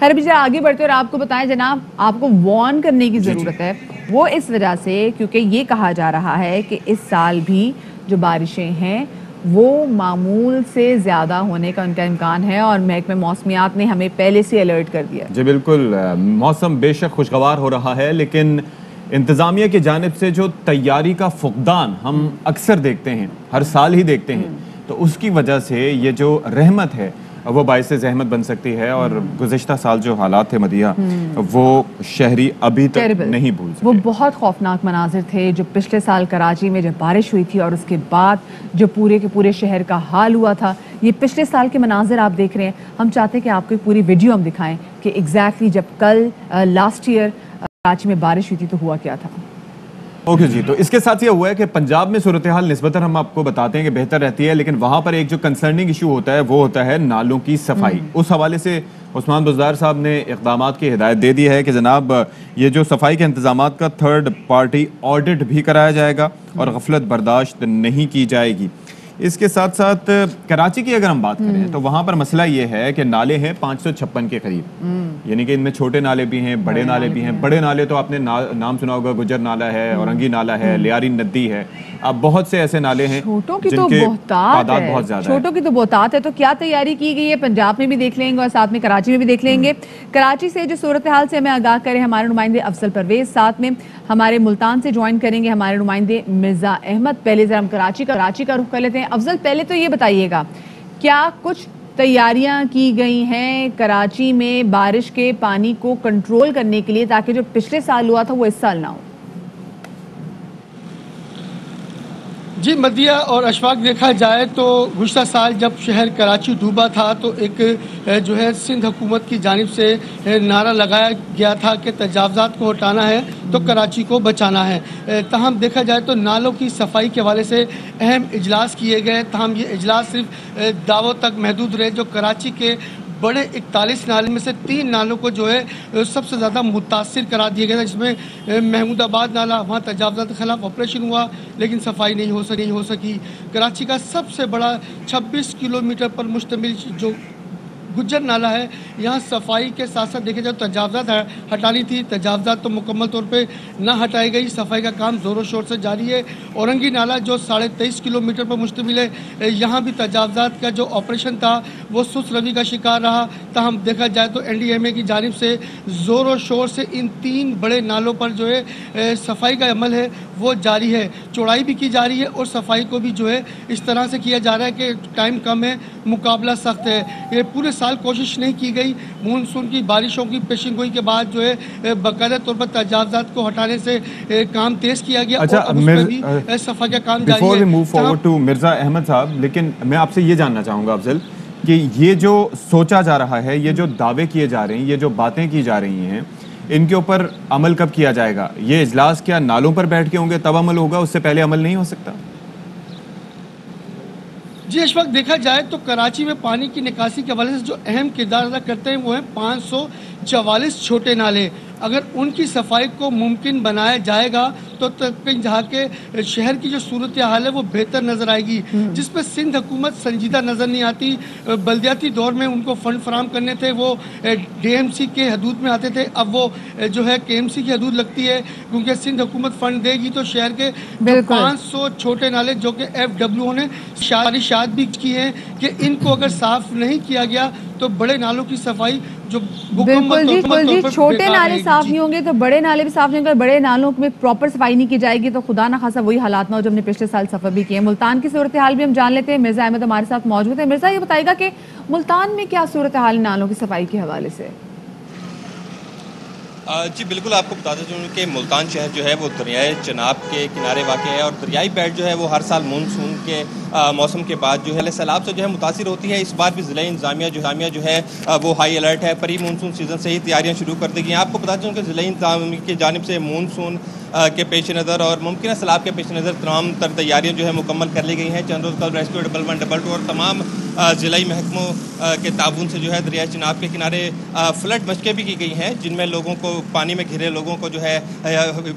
खैर अभी जरा आगे बढ़ते और आपको बताएं जनाब, आपको वार्न करने की ज़रूरत है, वो इस वजह से क्योंकि ये कहा जा रहा है कि इस साल भी जो बारिशें हैं वो मामूल से ज़्यादा होने का उनका इम्कान है और महकमे मौसमियात ने हमें पहले से अलर्ट कर दिया। जी बिल्कुल, मौसम बेशक खुशगवार हो रहा है, लेकिन इंतज़ामिया की जानिब से जो तैयारी का फुकदान हम अक्सर देखते हैं, हर साल ही देखते हैं, तो उसकी वजह से ये जो रहमत है वो बाइस ज़हमत बन सकती है। और गुज़िश्ता साल जो हालात थे मदिया, वो शहरी अभी तक नहीं भूल सके। वो बहुत खौफनाक मनाजिर थे जो पिछले साल कराची में जब बारिश हुई थी और उसके बाद जो पूरे के पूरे शहर का हाल हुआ था। ये पिछले साल के मनाजिर आप देख रहे हैं। हम चाहते हैं कि आपको एक पूरी वीडियो हम दिखाएं कि एग्जैक्टली जब कल लास्ट ईयर कराची में बारिश हुई थी तो हुआ क्या था। ओके जी, तो इसके साथ ये हुआ है कि पंजाब में सूरत हाल निस्बतन हम आपको बताते हैं कि बेहतर रहती है, लेकिन वहाँ पर एक जो कंसर्निंग इशू होता है वो होता है नालों की सफाई। उस हवाले से उस्मान बुज़दार साहब ने इक़दामात की हिदायत दे दी है कि जनाब ये जो सफाई के इंतजामात का थर्ड पार्टी ऑडिट भी कराया जाएगा और गफलत बर्दाश्त नहीं की जाएगी। इसके साथ साथ कराची की अगर हम बात करें तो वहाँ पर मसला ये है कि नाले हैं 556 के करीब, यानी कि इनमें छोटे नाले भी हैं, बड़े नाले भी हैं। बड़े नाले तो आपने नाम सुना होगा, गुजर नाला है, औरंगी नाला है, लियारी नदी है। अब बहुत से ऐसे नाले हैं छोटों की तो तादाद बहुत ज्यादा है। छोटों की तो बहुतात है। तो क्या तैयारी की गई है, पंजाब में भी देख लेंगे और साथ में कराची में भी देख लेंगे। कराची से जो सूरत हाल से हमें आगाह करें हमारे नुमाइंदे अफजल परवेज, साथ में हमारे मुल्तान से ज्वाइन करेंगे हमारे नुमाइंदे मिर्जा अहमद। पहले जरा हम कराची का रुख कर लेते हैं। अफजल, पहले तो ये बताइएगा, क्या कुछ तैयारियां की गई हैं कराची में बारिश के पानी को कंट्रोल करने के लिए, ताकि जो पिछले साल हुआ था वो इस साल ना हो? जी मदिया और अशफाक, देखा जाए तो गुज़श्ता साल जब शहर कराची डूबा था तो एक जो है सिंध हुकूमत की जानिब से नारा लगाया गया था कि तजावज़ात को हटाना है तो कराची को बचाना है। तहम देखा जाए तो नालों की सफाई के हवाले से अहम इजलास किए गए। तहम ये इजलास सिर्फ दावों तक महदूद रहे। जो कराची के बड़े 41 नाले में से 3 नालों को जो है सबसे ज़्यादा मुतासिर करार दिया गया था, जिसमें महमूदाबाद नाला, वहाँ तजावज़ात के खिलाफ ऑपरेशन हुआ लेकिन सफाई नहीं हो सकी। कराची का सबसे बड़ा 26 किलोमीटर पर मुश्तमिल जो गुज्जर नाला है, यहाँ सफाई के साथ साथ देखे जाए तजावज़ात हटानी थी। तजावज़ात तो मुकम्मल तौर पे ना हटाई गई, सफाई का काम ज़ोरों शोर से जारी है। औरंगी नाला जो 23.5 किलोमीटर पर मुश्तमिल है, यहाँ भी तजावज़ात का जो ऑपरेशन था वो सुस्त रवि का शिकार रहा। तहम देखा जाए तो NDMA की जानिब से ज़ोरों शोर से इन 3 बड़े नालों पर जो है सफाई का अमल है वो जारी है। चौड़ाई भी की जा रही है और सफाई को भी जो है इस तरह से किया जा रहा है कि टाइम कम है, मुकाबला सख्त है। ये पूरे साल कोशिश नहीं की गई। मानसून की बारिशों की पेशिंगोई के बाद जो है बाकायदा तौर पर तजावज़ात को हटाने से काम तेज किया गया। अच्छा, और उसमें भी सफाई का काम जारी है। Move forward to Mirza Ahmad sahab, लेकिन मैं आपसे ये जानना चाहूँगा अफजल कि ये जो सोचा जा रहा है, ये जो दावे किए जा रहे हैं, ये जो बातें की जा रही हैं, इनके ऊपर अमल कब किया जाएगा? ये इजलास क्या नालों पर बैठ के होंगे तब अमल होगा, उससे पहले अमल नहीं हो सकता? जी इस वक्त देखा जाए तो कराची में पानी की निकासी के हवाले से जो अहम किरदार अदा करते हैं वो हैं 544 छोटे नाले। अगर उनकी सफाई को मुमकिन बनाया जाएगा तो तकरीबन जहाँ के शहर की जो सूरत हाल है वो बेहतर नज़र आएगी, जिस पर सिंध हुकूमत संजीदा नज़र नहीं आती। बल्दियाती दौर में उनको फ़ंड फराम करने थे, वो DMC के हदूद में आते थे, अब वो जो है KMC की हदूद लगती है, क्योंकि सिंध हुकूमत फ़ंड देगी तो शहर के 500 छोटे नाले जो कि FWO ने शाद भी की है कि इनको अगर साफ़ नहीं किया गया तो बड़े नालों की सफाई जो बिल्कुल जी, छोटे नाले साफ नहीं होंगे तो बड़े नाले भी साफ नहीं होंगे। बड़े नालों में प्रॉपर सफाई नहीं की जाएगी तो खुदा ना खासा वही हालात ना हो जो हमने पिछले साल सफर भी किए। मुल्तान की सूरत हाल भी हम जान लेते हैं। मिर्जा अहमद हमारे साथ मौजूद है। मिर्जा, ये बताएगा कि मुल्तान में क्या सूरत हाल नालों की सफाई के हवाले से? जी बिल्कुल, आपको बताते चलूँ कि मुल्तान शहर जो है वो दरियाए चनाब के किनारे वाक़ है और दरियाई बेल्ट जो है वो हर साल मानसून के मौसम के बाद जो है सैलाब से जो है मुतासिर होती है। इस बार भी ज़िला इंतज़ामिया जो है वो हाई अलर्ट है। प्री मानसून सीज़न से ही तैयारियाँ शुरू कर दी गई हैं। आपको बताते चलूँ कि ज़िला इंतज़ामिया की जानिब से मानसून के पेश नज़र और मुमकिन सैलाब के पेश नज़र तमाम तर तैयारियाँ जो है मुकम्मल कर ली गई हैं। चंद रोज़ कल रेस्क्यू डबल 1 डबल 2 और तमाम ज़िलाई महकमों के ताबून से जो है दरिया चिनाब के किनारे फ्लड मशकें भी की गई हैं, जिनमें लोगों को, पानी में घिरे लोगों को जो है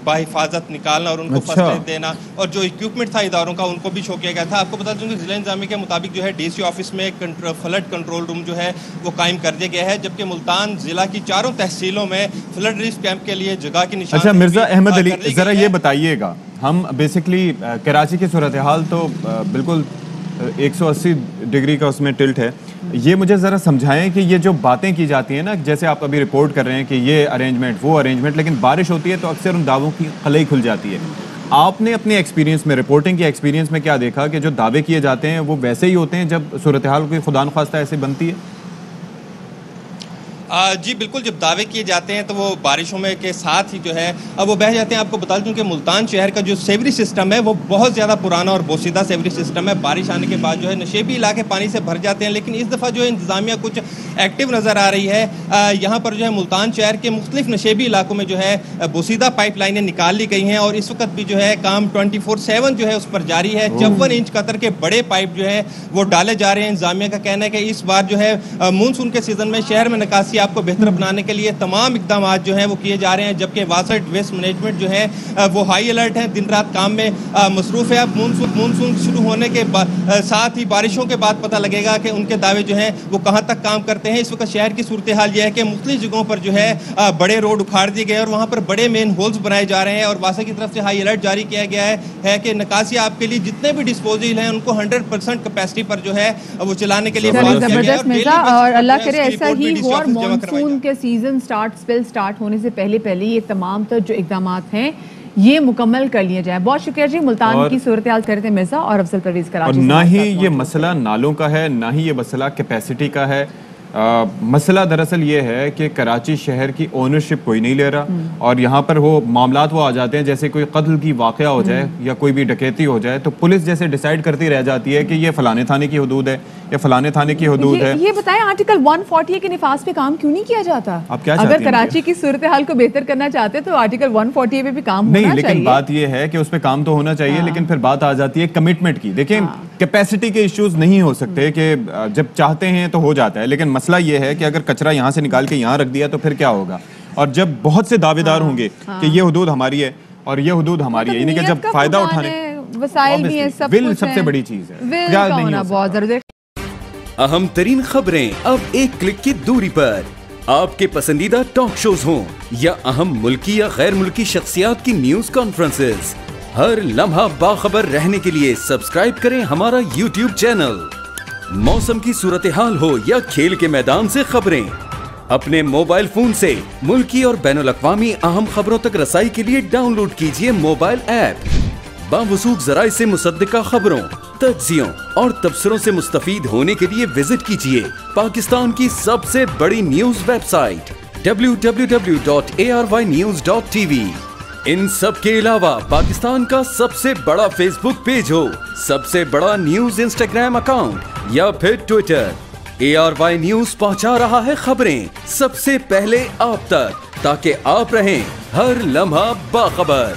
बाहिफाजत निकालना और उनको फसलें देना, और जो इक्विपमेंट था इदारों का उनको भी शो किया गया था। आपको बता दूं कि ज़िला इंतज़ामिया के मुताबिक जो है DC ऑफिस में फ्लड कंट्रोल रूम जो है वो कायम कर दिया गया है, जबकि मुल्तान ज़िला की 4 तहसीलों में फ्लड रिस्क कैंप के लिए जगह की निशान। अच्छा मिर्ज़ा अहमद अली, ज़रा ये बताइएगा, हम बेसिकली कराची की सूरत हाल तो बिल्कुल 180 डिग्री का उसमें टिल्ट है। ये मुझे ज़रा समझाएं कि ये जो बातें की जाती हैं ना, जैसे आप अभी रिपोर्ट कर रहे हैं कि ये अरेंजमेंट वो अरेंजमेंट, लेकिन बारिश होती है तो अक्सर उन दावों की खलई खुल जाती है। आपने अपने एक्सपीरियंस में, रिपोर्टिंग के एक्सपीरियंस में क्या देखा कि जो दावे किए जाते हैं वो वैसे ही होते हैं जब सूरत हाल कोई खुदा न ख्वास्ता ऐसे बनती है? जी बिल्कुल, जब दावे किए जाते हैं तो वो बारिशों में के साथ ही जो है अब वो बह जाते हैं। आपको बता दूं कि मुल्तान शहर का जो सेवरी सिस्टम है वो बहुत ज़्यादा पुराना और बोसीदा सेवरी सिस्टम है। बारिश आने के बाद जो है नशेबी इलाके पानी से भर जाते हैं, लेकिन इस दफ़ा जो है इंतज़ामिया कुछ एक्टिव नज़र आ रही है। यहाँ पर जो है मुल्तान शहर के मुख्तलिफ नशेबी इलाकों में जो है बोसीदा पाइप लाइनें निकाल ली गई हैं, और इस वक्त भी जो है काम 24/7 जो है उस पर जारी है। 54 इंच कतर के बड़े पाइप जो है वो डाले जा रहे हैं। इंतज़ामिया का कहना है कि इस बार जो है मानसून के सीज़न में शहर में निकासी आपको बेहतर बनाने के लिए तमाम इकदाम जो हैं वो किए जा रहे हैं, जबकि वासट वेस्ट मैनेजमेंट जो है वो हाई अलर्ट है, दिन रात काम में मसरूफ़ है। अब मानसून शुरू होने के साथ ही बारिशों के बाद पता लगेगा कि उनके दावे जो हैं वो कहाँ तक काम करते हैं। इस वक्त शहर की सूरत हाल यह है कि मुख्तलिफ जगहों पर जो है बड़े रोड उखाड़ दिए गए और वहाँ पर बड़े मेन होल्स बनाए जा रहे हैं, और वासा की तरफ से हाई अलर्ट जारी किया गया है कि निकासी आपके लिए जितने भी डिस्पोजल हैं उनको 100% कैपेसिटी पर जो है वो चलाने के लिए और अल्लाह करे ऐसा ही हो, और मानसून के सीजन स्पिल स्टार्ट होने से पहले ये तमाम तो जो इकदाम हैं ये मुकम्मल कर लिए जाए। बहुत शुक्रिया जी। मुल्तान की सूरत हाल करते हैं मिर्जा और अफजल परवेज कराची। ना ही ये मसला नालों का है, ना ही ये मसला कैपेसिटी का है। मसला दरअसल ये है कि कराची शहर की ओनरशिप कोई नहीं ले रहा, और यहाँ पर वो मामलात वो आ जाते हैं जैसे कोई कत्ल की वाक़या हो जाए या कोई भी डकैती हो जाए तो पुलिस जैसे डिसाइड करती रह जाती है कि ये फलाने थाने की हदूद है या फलाने थाने की हदूद है। ये बताएं आर्टिकल 140 के निफाज पे काम क्यों नहीं किया जाता? आप क्या अगर कराची की सूरत हाल को बेहतर करना चाहते तो आर्टिकल 140 पे भी काम होना चाहिए। लेकिन बात ये है कि उस पर काम तो होना चाहिए, लेकिन फिर बात आ जाती है कमिटमेंट की। देखिए कैपेसिटी के इश्यूज नहीं हो सकते कि जब चाहते हैं तो हो जाता है, लेकिन मसला ये है कि अगर कचरा यहाँ से निकाल के यहाँ रख दिया तो फिर क्या होगा। और जब बहुत से दावेदार होंगे कि ये हदूद हमारी है और ये हदूद हमारी है, यानी कि जब फायदा उठाने वसाइल भी है, सब विल सबसे बड़ी चीज है, क्या नहीं हो बहुत जरूरी। अहम तरीन खबरें अब एक क्लिक की दूरी पर। आपके पसंदीदा टॉक शोज हों या अहम मुल्की या गैर मुल्की शख्सियात की न्यूज कॉन्फ्रेंसेस, हर लम्हा बाखबर रहने के लिए सब्सक्राइब करें हमारा YouTube चैनल। मौसम की सूरत हाल हो या खेल के मैदान से खबरें, अपने मोबाइल फोन से मुल्की और बैनुल अक़वामी अहम खबरों तक रसाई के लिए डाउनलोड कीजिए मोबाइल ऐप। बावसूख ज़राए से मुसद्दिका खबरों, तज्ज़ियों और तबसरों से मुस्तफीद होने के लिए विजिट कीजिए पाकिस्तान की सबसे बड़ी न्यूज वेबसाइट www.arYnews.tv। इन सब के अलावा पाकिस्तान का सबसे बड़ा फेसबुक पेज हो, सबसे बड़ा न्यूज इंस्टाग्राम अकाउंट या फिर ट्विटर, ARY न्यूज पहुंचा रहा है खबरें सबसे पहले आप तक, ताकि आप रहें हर लम्हा बाखबर।